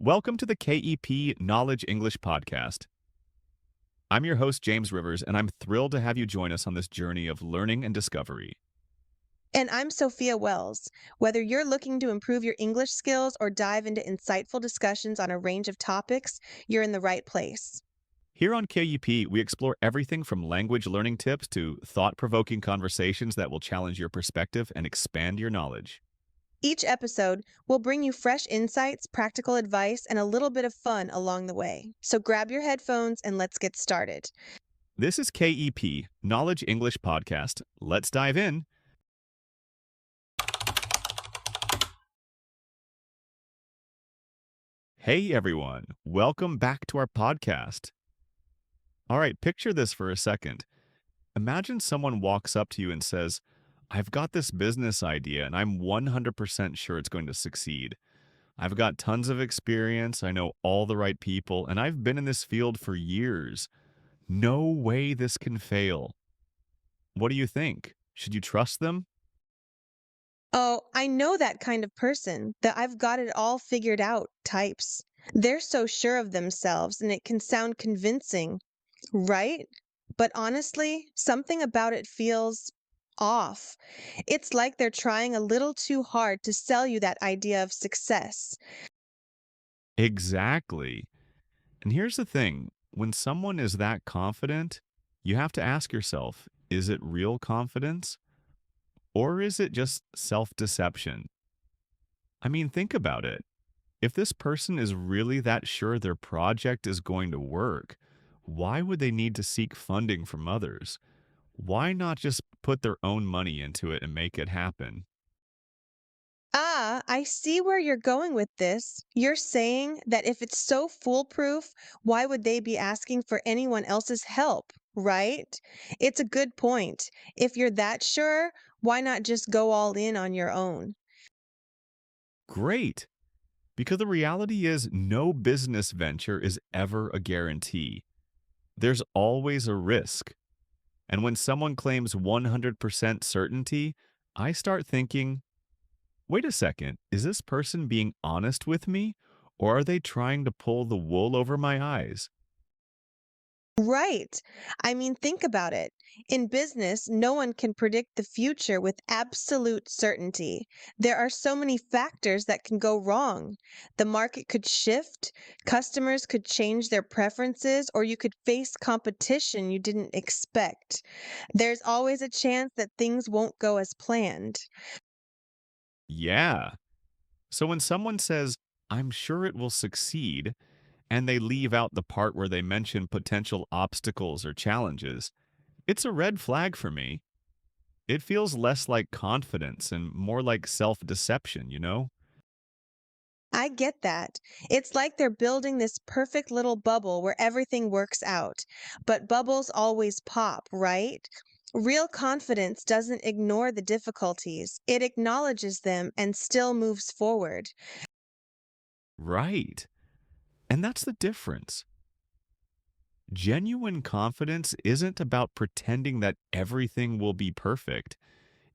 Welcome to the KEP Knowledge English Podcast. I'm your host, James Rivers, and I'm thrilled to have you join us on this journey of learning and discovery. And I'm Sophia Wells. Whether you're looking to improve your English skills or dive into insightful discussions on a range of topics, you're in the right place. Here on KEP, we explore everything from language learning tips to thought provoking conversations that will challenge your perspective and expand your knowledge. Each episode will bring you fresh insights, practical advice, and a little bit of fun along the way. So grab your headphones and let's get started. This is KEP Knowledge English Podcast. Let's dive in. Hey everyone, welcome back to our podcast. All right, picture this for a second. Imagine someone walks up to you and says, I've got this business idea and I'm 100% sure it's going to succeed. I've got tons of experience, I know all the right people, and I've been in this field for years. No way this can fail. What do you think? Should you trust them? Oh, I know that kind of person, that I've got it all figured out types. They're so sure of themselves and it can sound convincing, right? But honestly, something about it feels off. It's like they're trying a little too hard to sell you that idea of success. Exactly. And here's the thing, when someone is that confident, you have to ask yourself, is it real confidence or is it just self-deception? I mean, think about it. If this person is really that sure their project is going to work, why would they need to seek funding from others? Why not just put their own money into it and make it happen? Ah, I see where you're going with this. You're saying that if it's so foolproof, why would they be asking for anyone else's help, right? It's a good point. If you're that sure, why not just go all in on your own? Great, because the reality is no business venture is ever a guarantee. There's always a risk. And when someone claims 100% certainty, I start thinking, wait a second, is this person being honest with me? Or are they trying to pull the wool over my eyes? Right. I mean, think about it. In business, no one can predict the future with absolute certainty. There are so many factors that can go wrong. The market could shift, customers could change their preferences, or you could face competition you didn't expect. There's always a chance that things won't go as planned. Yeah. So when someone says, I'm sure it will succeed, and they leave out the part where they mention potential obstacles or challenges, it's a red flag for me. It feels less like confidence and more like self-deception, you know? I get that. It's like they're building this perfect little bubble where everything works out. But bubbles always pop, right? Real confidence doesn't ignore the difficulties, it acknowledges them and still moves forward. Right. And that's the difference. Genuine confidence isn't about pretending that everything will be perfect.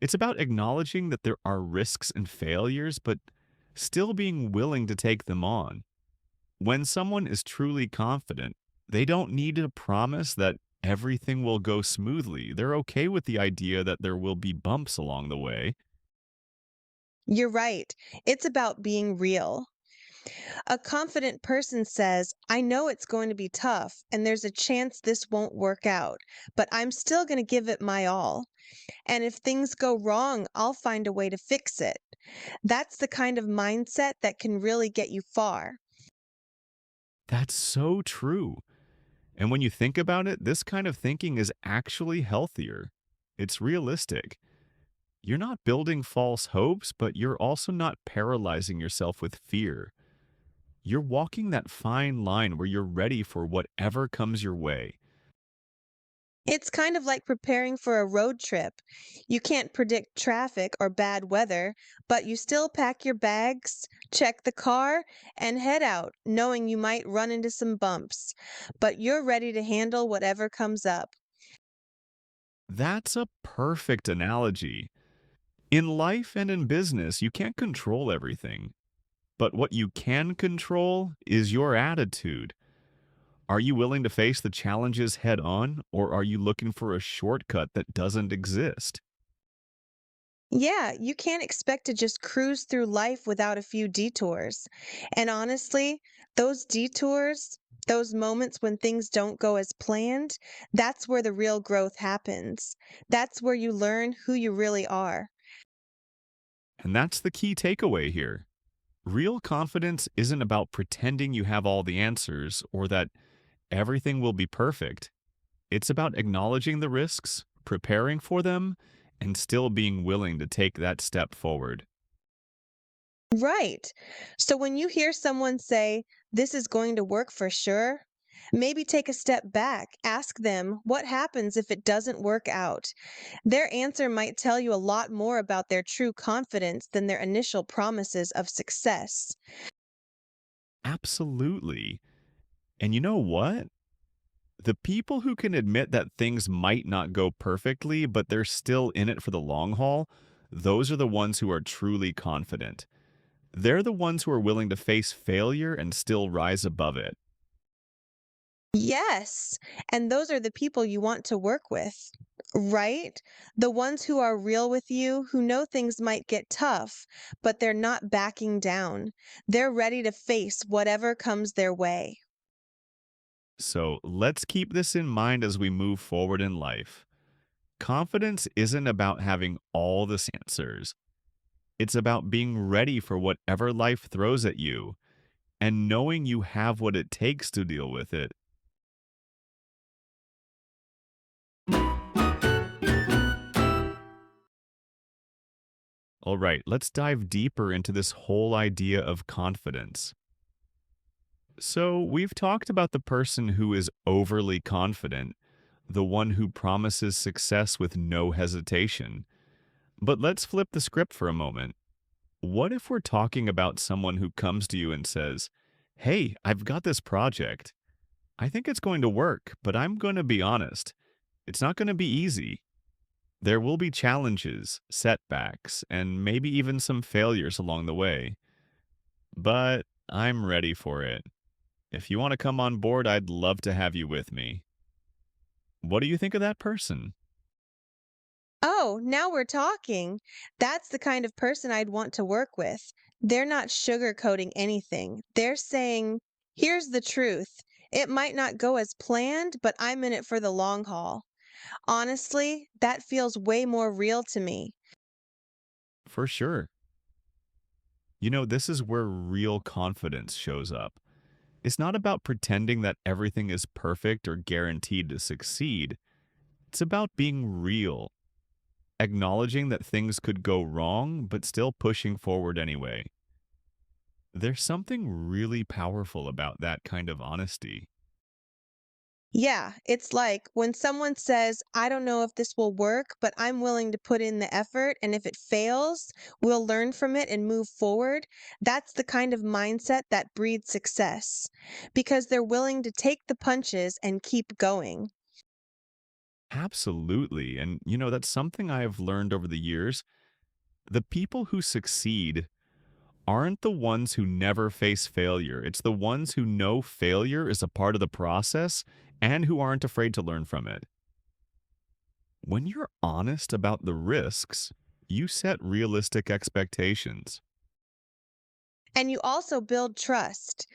It's about acknowledging that there are risks and failures, but still being willing to take them on. When someone is truly confident, they don't need to promise that everything will go smoothly. They're okay with the idea that there will be bumps along the way. You're right. It's about being real. A confident person says, I know it's going to be tough and there's a chance this won't work out, but I'm still going to give it my all. And if things go wrong, I'll find a way to fix it. That's the kind of mindset that can really get you far. That's so true. And when you think about it, this kind of thinking is actually healthier. It's realistic. You're not building false hopes, but you're also not paralyzing yourself with fear. You're walking that fine line where you're ready for whatever comes your way. It's kind of like preparing for a road trip. You can't predict traffic or bad weather, but you still pack your bags, check the car, and head out, knowing you might run into some bumps. But you're ready to handle whatever comes up. That's a perfect analogy. In life and in business, you can't control everything. But what you can control is your attitude. Are you willing to face the challenges head on, or are you looking for a shortcut that doesn't exist? Yeah, you can't expect to just cruise through life without a few detours. And honestly, those detours, those moments when things don't go as planned, that's where the real growth happens. That's where you learn who you really are. And that's the key takeaway here. Real confidence isn't about pretending you have all the answers or that everything will be perfect. It's about acknowledging the risks, preparing for them, and still being willing to take that step forward. Right. So when you hear someone say, this is going to work for sure, maybe take a step back. Ask them, what happens if it doesn't work out? Their answer might tell you a lot more about their true confidence than their initial promises of success. Absolutely. And you know what? The people who can admit that things might not go perfectly, but they're still in it for the long haul, those are the ones who are truly confident. They're the ones who are willing to face failure and still rise above it. Yes. And those are the people you want to work with, right? The ones who are real with you, who know things might get tough, but they're not backing down. They're ready to face whatever comes their way. So let's keep this in mind as we move forward in life. Confidence isn't about having all the answers. It's about being ready for whatever life throws at you and knowing you have what it takes to deal with it. All right, let's dive deeper into this whole idea of confidence. So, we've talked about the person who is overly confident, the one who promises success with no hesitation. But let's flip the script for a moment. What if we're talking about someone who comes to you and says, "Hey, I've got this project. I think it's going to work, but I'm going to be honest. It's not going to be easy. There will be challenges, setbacks, and maybe even some failures along the way. But I'm ready for it. If you want to come on board, I'd love to have you with me." What do you think of that person? Oh, now we're talking. That's the kind of person I'd want to work with. They're not sugarcoating anything. They're saying, here's the truth. It might not go as planned, but I'm in it for the long haul. Honestly, that feels way more real to me. For sure. You know, this is where real confidence shows up. It's not about pretending that everything is perfect or guaranteed to succeed. It's about being real, acknowledging that things could go wrong, but still pushing forward anyway. There's something really powerful about that kind of honesty. Yeah, it's like when someone says, I don't know if this will work, but I'm willing to put in the effort, and if it fails, we'll learn from it and move forward. That's the kind of mindset that breeds success because they're willing to take the punches and keep going. Absolutely. And, you know, that's something I've learned over the years. The people who succeed aren't the ones who never face failure. It's the ones who know failure is a part of the process and who aren't afraid to learn from it. When you're honest about the risks, you set realistic expectations. And you also build trust.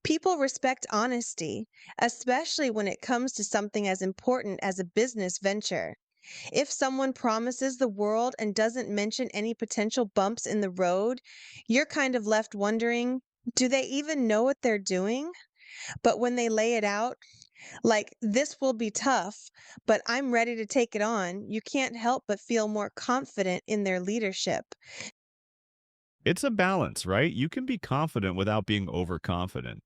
People respect honesty, especially when it comes to something as important as a business venture. If someone promises the world and doesn't mention any potential bumps in the road, you're kind of left wondering, do they even know what they're doing? But when they lay it out, like, this will be tough, but I'm ready to take it on, you can't help but feel more confident in their leadership. It's a balance, right? You can be confident without being overconfident.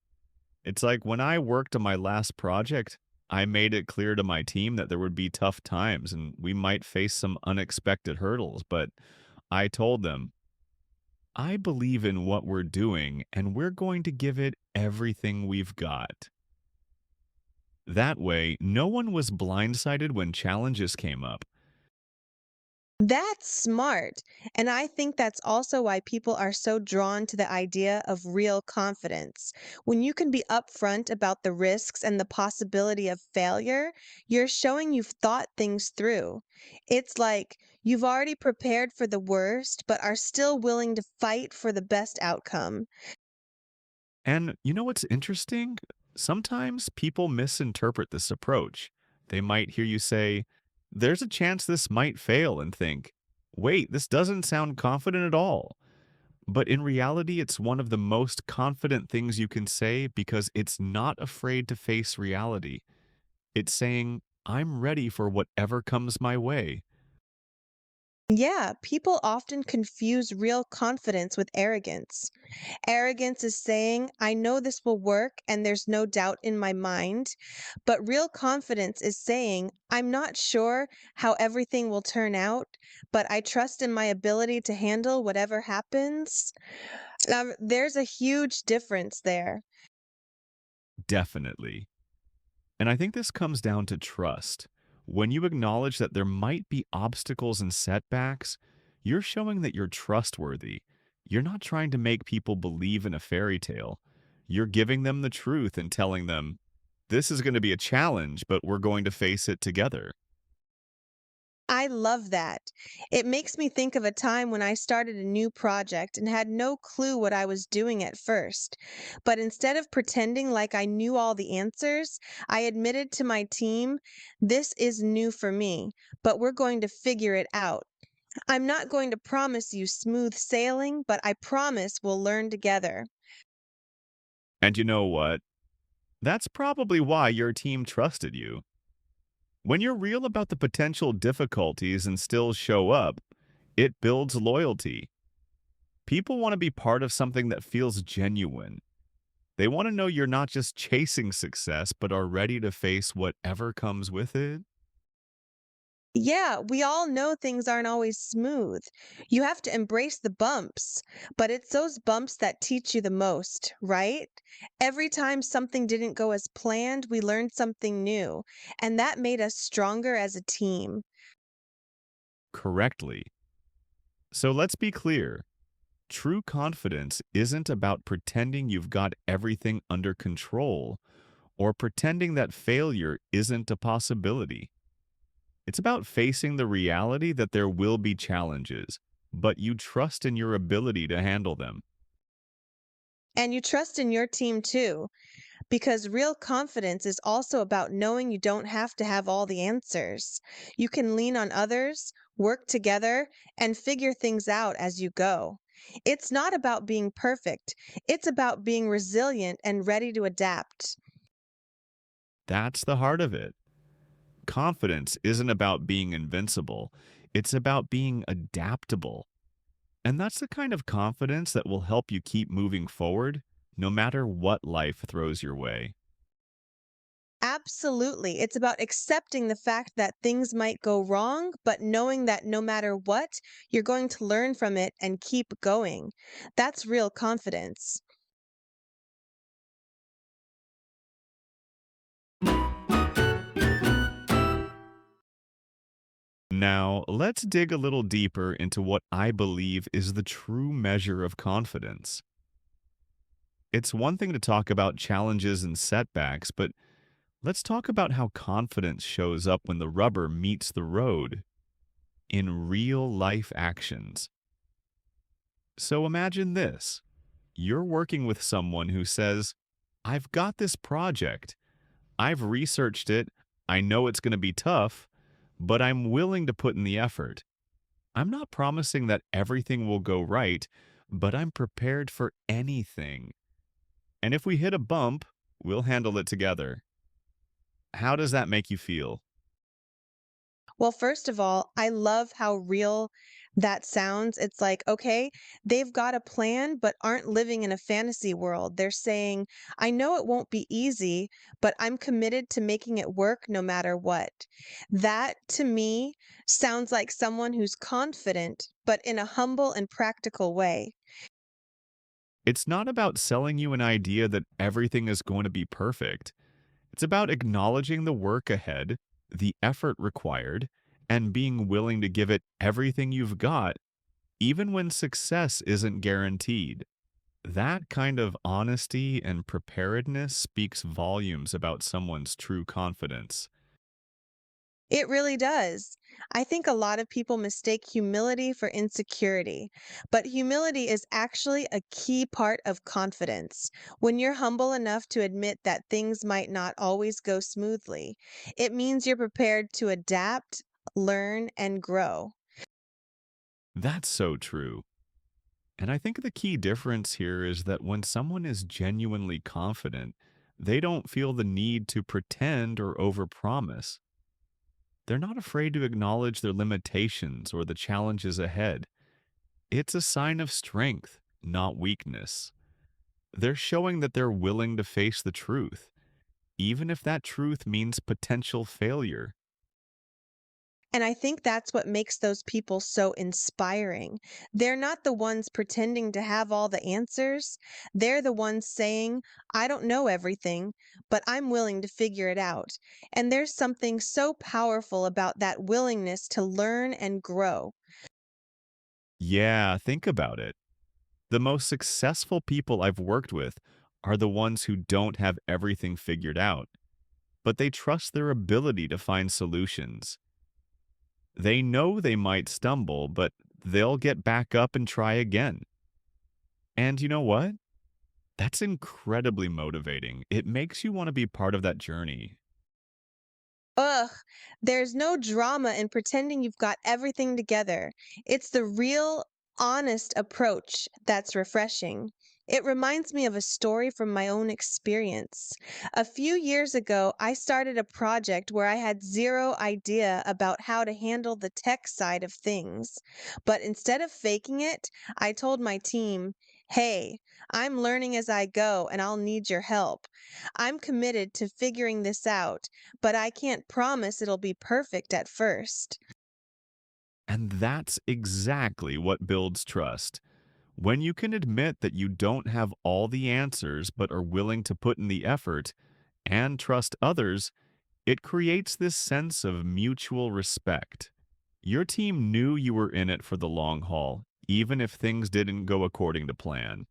It's like when I worked on my last project, I made it clear to my team that there would be tough times and we might face some unexpected hurdles, but I told them, I believe in what we're doing and we're going to give it everything we've got. That way, no one was blindsided when challenges came up. That's smart. And I think that's also why people are so drawn to the idea of real confidence. When you can be upfront about the risks and the possibility of failure, you're showing you've thought things through. It's like you've already prepared for the worst, but are still willing to fight for the best outcome. And you know what's interesting? Sometimes people misinterpret this approach. They might hear you say, there's a chance this might fail, and think, wait, this doesn't sound confident at all. But in reality, it's one of the most confident things you can say because it's not afraid to face reality. It's saying, I'm ready for whatever comes my way. Yeah, people often confuse real confidence with arrogance. Arrogance is saying, I know this will work and there's no doubt in my mind. But real confidence is saying, I'm not sure how everything will turn out, but I trust in my ability to handle whatever happens. There's a huge difference there. Definitely. And I think this comes down to trust. When you acknowledge that there might be obstacles and setbacks, you're showing that you're trustworthy. You're not trying to make people believe in a fairy tale. You're giving them the truth and telling them, this is going to be a challenge, but we're going to face it together. I love that. It makes me think of a time when I started a new project and had no clue what I was doing at first. But instead of pretending like I knew all the answers, I admitted to my team, this is new for me, but we're going to figure it out. I'm not going to promise you smooth sailing, but I promise we'll learn together. And you know what? That's probably why your team trusted you. When you're real about the potential difficulties and still show up, it builds loyalty. People want to be part of something that feels genuine. They want to know you're not just chasing success, but are ready to face whatever comes with it. Yeah, we all know things aren't always smooth. You have to embrace the bumps, but it's those bumps that teach you the most, right? Every time something didn't go as planned, we learned something new, and that made us stronger as a team. Correctly. So let's be clear. True confidence isn't about pretending you've got everything under control or pretending that failure isn't a possibility. It's about facing the reality that there will be challenges, but you trust in your ability to handle them. And you trust in your team too, because real confidence is also about knowing you don't have to have all the answers. You can lean on others, work together, and figure things out as you go. It's not about being perfect, it's about being resilient and ready to adapt. That's the heart of it. Confidence isn't about being invincible, it's about being adaptable. And that's the kind of confidence that will help you keep moving forward no matter what life throws your way. Absolutely. It's about accepting the fact that things might go wrong, but knowing that no matter what, you're going to learn from it and keep going. That's real confidence. Now, let's dig a little deeper into what I believe is the true measure of confidence. It's one thing to talk about challenges and setbacks, but let's talk about how confidence shows up when the rubber meets the road in real life actions. So imagine this. You're working with someone who says, I've got this project. I've researched it. I know it's going to be tough, but I'm willing to put in the effort. I'm not promising that everything will go right, but I'm prepared for anything. And if we hit a bump, we'll handle it together. How does that make you feel? Well, first of all, I love how real that sounds. It's like, okay, they've got a plan, but aren't living in a fantasy world. They're saying, I know it won't be easy, but I'm committed to making it work no matter what. That, to me, sounds like someone who's confident, but in a humble and practical way. It's not about selling you an idea that everything is going to be perfect. It's about acknowledging the work ahead, the effort required, and being willing to give it everything you've got, even when success isn't guaranteed. That kind of honesty and preparedness speaks volumes about someone's true confidence. It really does. I think a lot of people mistake humility for insecurity, but humility is actually a key part of confidence. When you're humble enough to admit that things might not always go smoothly, it means you're prepared to adapt, learn, and grow. That's so true. And I think the key difference here is that when someone is genuinely confident, they don't feel the need to pretend or overpromise. They're not afraid to acknowledge their limitations or the challenges ahead. It's a sign of strength, not weakness. They're showing that they're willing to face the truth, even if that truth means potential failure. And I think that's what makes those people so inspiring. They're not the ones pretending to have all the answers. They're the ones saying, I don't know everything, but I'm willing to figure it out. And there's something so powerful about that willingness to learn and grow. Yeah, think about it. The most successful people I've worked with are the ones who don't have everything figured out, but they trust their ability to find solutions. They know they might stumble, but they'll get back up and try again. And you know what? That's incredibly motivating. It makes you want to be part of that journey. Ugh, there's no drama in pretending you've got everything together. It's the real, honest approach that's refreshing. It reminds me of a story from my own experience. A few years ago, I started a project where I had zero idea about how to handle the tech side of things. But instead of faking it, I told my team, hey, I'm learning as I go and I'll need your help. I'm committed to figuring this out, but I can't promise it'll be perfect at first. And that's exactly what builds trust. When you can admit that you don't have all the answers but are willing to put in the effort and trust others, it creates this sense of mutual respect. Your team knew you were in it for the long haul, even if things didn't go according to plan.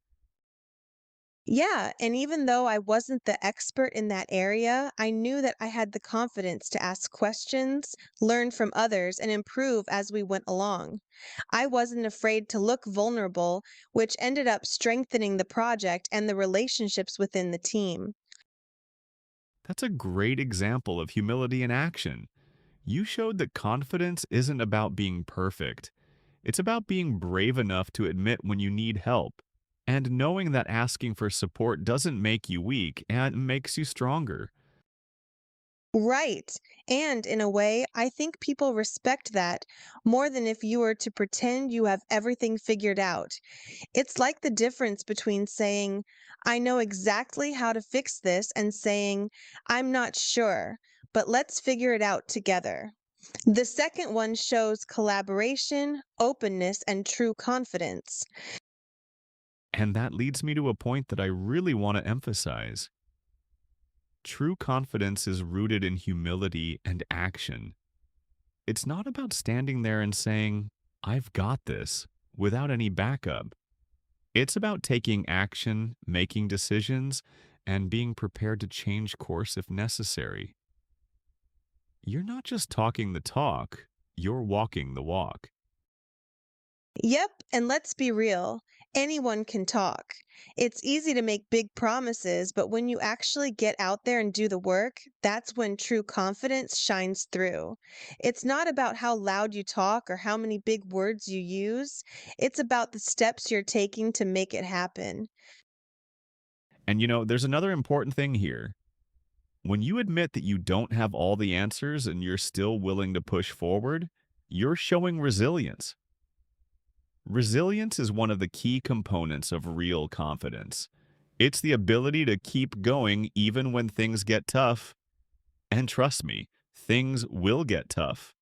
Yeah, and even though I wasn't the expert in that area, I knew that I had the confidence to ask questions, learn from others, and improve as we went along. I wasn't afraid to look vulnerable, which ended up strengthening the project and the relationships within the team. That's a great example of humility in action. You showed that confidence isn't about being perfect. It's about being brave enough to admit when you need help, and knowing that asking for support doesn't make you weak and makes you stronger. Right. And in a way, I think people respect that more than if you were to pretend you have everything figured out. It's like the difference between saying, I know exactly how to fix this, and saying, I'm not sure, but let's figure it out together. The second one shows collaboration, openness, and true confidence. And that leads me to a point that I really want to emphasize. True confidence is rooted in humility and action. It's not about standing there and saying, I've got this, without any backup. It's about taking action, making decisions, and being prepared to change course if necessary. You're not just talking the talk, you're walking the walk. Yep, and let's be real. Anyone can talk. It's easy to make big promises, but when you actually get out there and do the work, that's when true confidence shines through. It's not about how loud you talk or how many big words you use, it's about the steps you're taking to make it happen. And there's another important thing here. When you admit that you don't have all the answers and you're still willing to push forward, you're showing resilience. Resilience is one of the key components of real confidence. It's the ability to keep going even when things get tough. And trust me, things will get tough.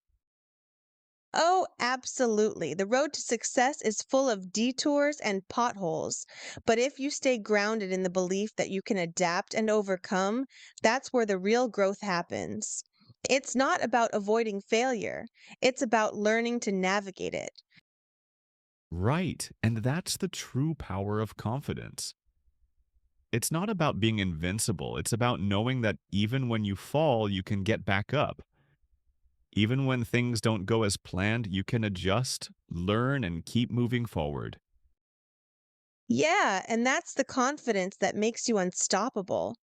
Oh, absolutely. The road to success is full of detours and potholes. But if you stay grounded in the belief that you can adapt and overcome, that's where the real growth happens. It's not about avoiding failure, it's about learning to navigate it. Right. And that's the true power of confidence. It's not about being invincible. It's about knowing that even when you fall, you can get back up. Even when things don't go as planned, you can adjust, learn, and keep moving forward. Yeah, and that's the confidence that makes you unstoppable.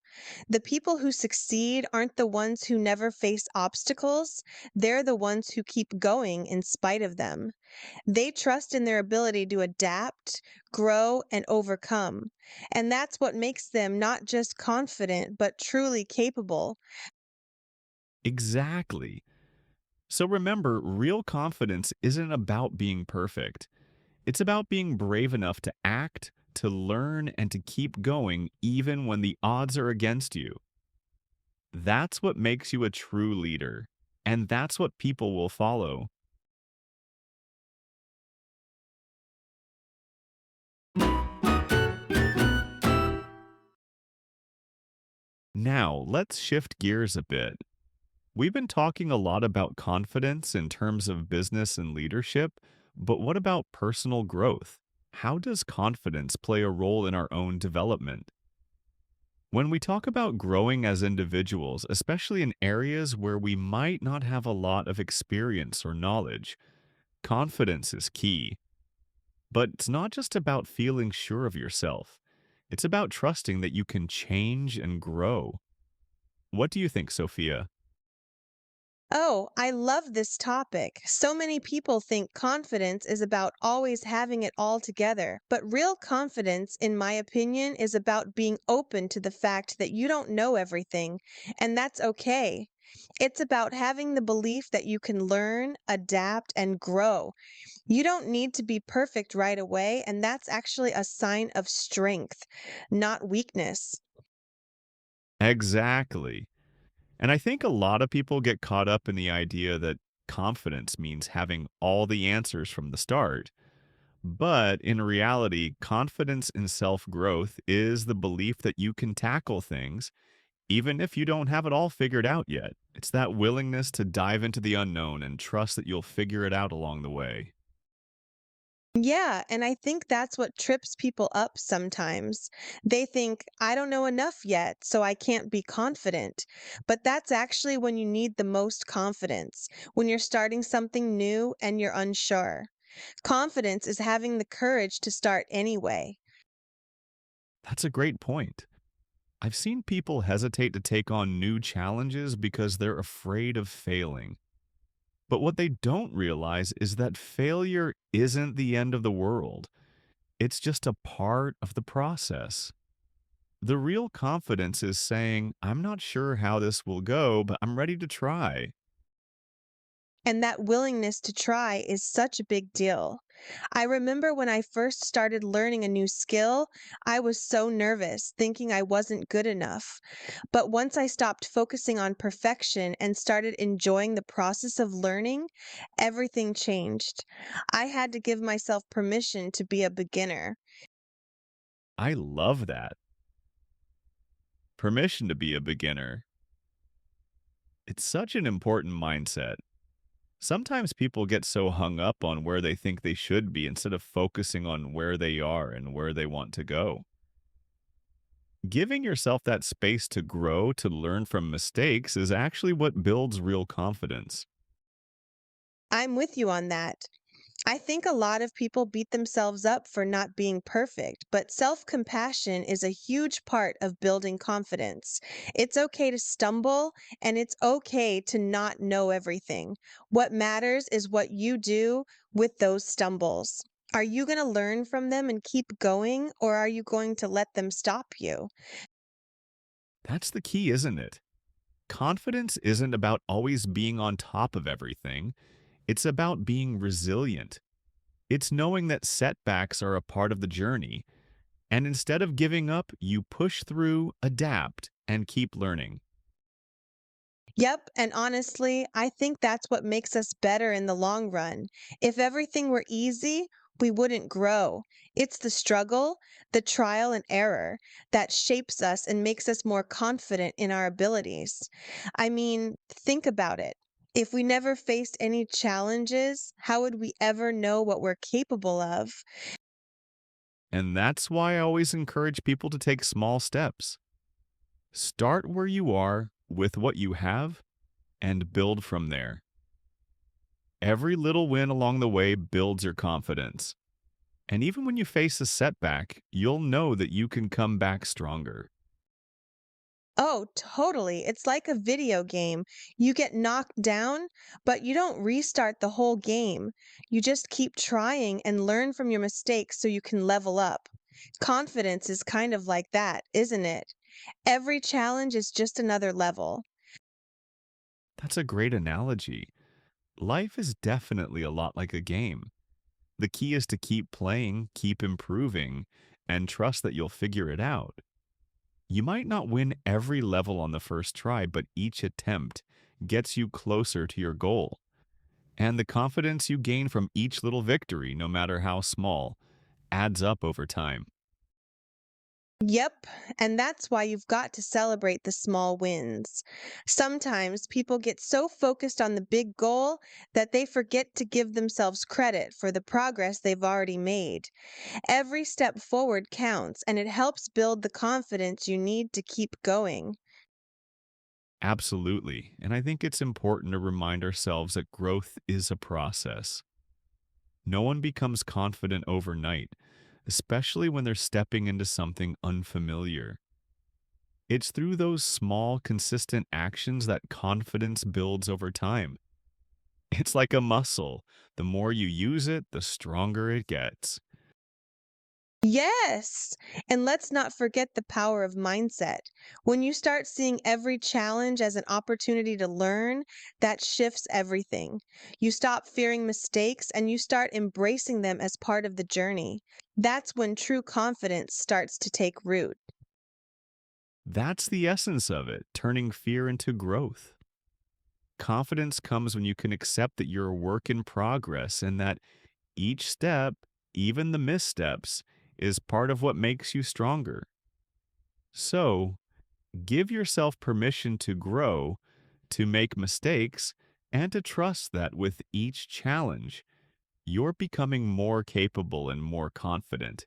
The people who succeed aren't the ones who never face obstacles, they're the ones who keep going in spite of them. They trust in their ability to adapt, grow, and overcome. And that's what makes them not just confident, but truly capable. Exactly. So remember, real confidence isn't about being perfect. It's about being brave enough to act, to learn, and to keep going even when the odds are against you. That's what makes you a true leader. And that's what people will follow. Now, let's shift gears a bit. We've been talking a lot about confidence in terms of business and leadership, but what about personal growth? How does confidence play a role in our own development? When we talk about growing as individuals, especially in areas where we might not have a lot of experience or knowledge, confidence is key. But it's not just about feeling sure of yourself. It's about trusting that you can change and grow. What do you think, Sophia? Oh, I love this topic. So many people think confidence is about always having it all together, but real confidence, in my opinion, is about being open to the fact that you don't know everything, and that's okay. It's about having the belief that you can learn, adapt, and grow. You don't need to be perfect right away, and that's actually a sign of strength, not weakness. Exactly. And I think a lot of people get caught up in the idea that confidence means having all the answers from the start. But in reality, confidence in self growth is the belief that you can tackle things even if you don't have it all figured out yet. It's that willingness to dive into the unknown and trust that you'll figure it out along the way. Yeah, and I think that's what trips people up sometimes. They think, I don't know enough yet, so I can't be confident. But that's actually when you need the most confidence, when you're starting something new and you're unsure. Confidence is having the courage to start anyway. That's a great point. I've seen people hesitate to take on new challenges because they're afraid of failing. But what they don't realize is that failure isn't the end of the world. It's just a part of the process. The real confidence is saying, I'm not sure how this will go, but I'm ready to try. And that willingness to try is such a big deal. I remember when I first started learning a new skill, I was so nervous, thinking I wasn't good enough. But once I stopped focusing on perfection and started enjoying the process of learning, everything changed. I had to give myself permission to be a beginner. I love that. Permission to be a beginner. It's such an important mindset. Sometimes people get so hung up on where they think they should be instead of focusing on where they are and where they want to go. Giving yourself that space to grow, to learn from mistakes, is actually what builds real confidence. I'm with you on that. I think a lot of people beat themselves up for not being perfect, but self compassion is a huge part of building confidence. It's okay to stumble and it's okay to not know everything. What matters is what you do with those stumbles. Are you going to learn from them and keep going, or are you going to let them stop you? That's the key, isn't it? Confidence isn't about always being on top of everything, it's about being resilient. It's knowing that setbacks are a part of the journey, and instead of giving up, you push through, adapt, and keep learning. Yep, and honestly, I think that's what makes us better in the long run. If everything were easy, we wouldn't grow. It's the struggle, the trial and error that shapes us and makes us more confident in our abilities. I mean, think about it. If we never faced any challenges, how would we ever know what we're capable of? And that's why I always encourage people to take small steps. Start where you are with what you have and build from there. Every little win along the way builds your confidence. And even when you face a setback, you'll know that you can come back stronger. Oh, totally. It's like a video game. You get knocked down, but you don't restart the whole game. You just keep trying and learn from your mistakes so you can level up. Confidence is kind of like that, isn't it? Every challenge is just another level. That's a great analogy. Life is definitely a lot like a game. The key is to keep playing, keep improving, and trust that you'll figure it out. You might not win every level on the first try, but each attempt gets you closer to your goal. And the confidence you gain from each little victory, no matter how small, adds up over time. Yep, and that's why you've got to celebrate the small wins. Sometimes people get so focused on the big goal that they forget to give themselves credit for the progress they've already made. Every step forward counts, and it helps build the confidence you need to keep going. Absolutely. And I think it's important to remind ourselves that growth is a process. No one becomes confident overnight, especially when they're stepping into something unfamiliar. It's through those small, consistent actions that confidence builds over time. It's like a muscle. The more you use it, the stronger it gets. Yes! And let's not forget the power of mindset. When you start seeing every challenge as an opportunity to learn, that shifts everything. You stop fearing mistakes and you start embracing them as part of the journey. That's when true confidence starts to take root. That's the essence of it, turning fear into growth. Confidence comes when you can accept that you're a work in progress and that each step, even the missteps, is part of what makes you stronger. So, give yourself permission to grow, to make mistakes, and to trust that with each challenge, you're becoming more capable and more confident.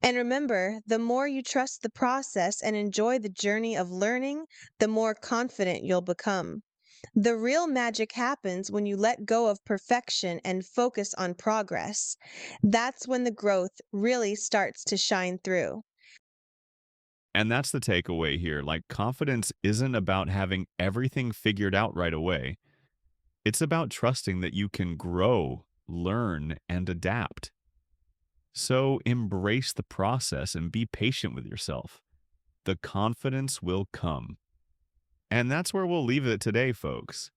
And remember, the more you trust the process and enjoy the journey of learning, the more confident you'll become. The real magic happens when you let go of perfection and focus on progress. That's when the growth really starts to shine through. And that's the takeaway here. Like, confidence isn't about having everything figured out right away. It's about trusting that you can grow, learn, and adapt. So embrace the process and be patient with yourself. The confidence will come. And that's where we'll leave it today, folks.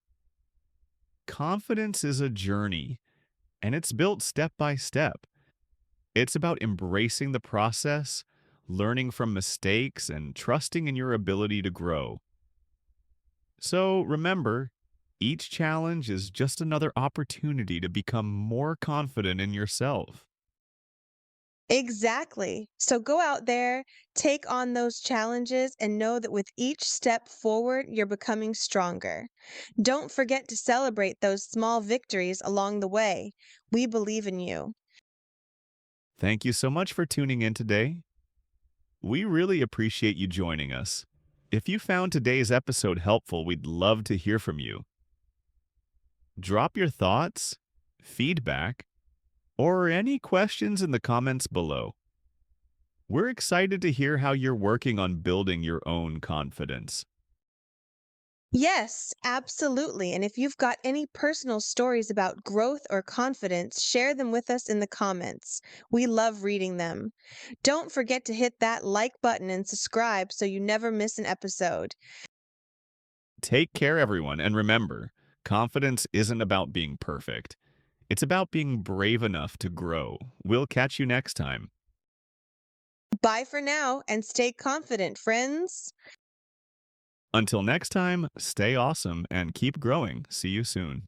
Confidence is a journey, and it's built step by step. It's about embracing the process, learning from mistakes, and trusting in your ability to grow. So remember, each challenge is just another opportunity to become more confident in yourself. Exactly. So go out there, take on those challenges, and know that with each step forward, you're becoming stronger. Don't forget to celebrate those small victories along the way. We believe in you. Thank you so much for tuning in today. We really appreciate you joining us. If you found today's episode helpful, we'd love to hear from you. Drop your thoughts, feedback, or any questions in the comments below. We're excited to hear how you're working on building your own confidence. Yes, absolutely. And if you've got any personal stories about growth or confidence, share them with us in the comments. We love reading them. Don't forget to hit that like button and subscribe so you never miss an episode. Take care, everyone, and remember, confidence isn't about being perfect. It's about being brave enough to grow. We'll catch you next time. Bye for now and stay confident, friends. Until next time, stay awesome and keep growing. See you soon.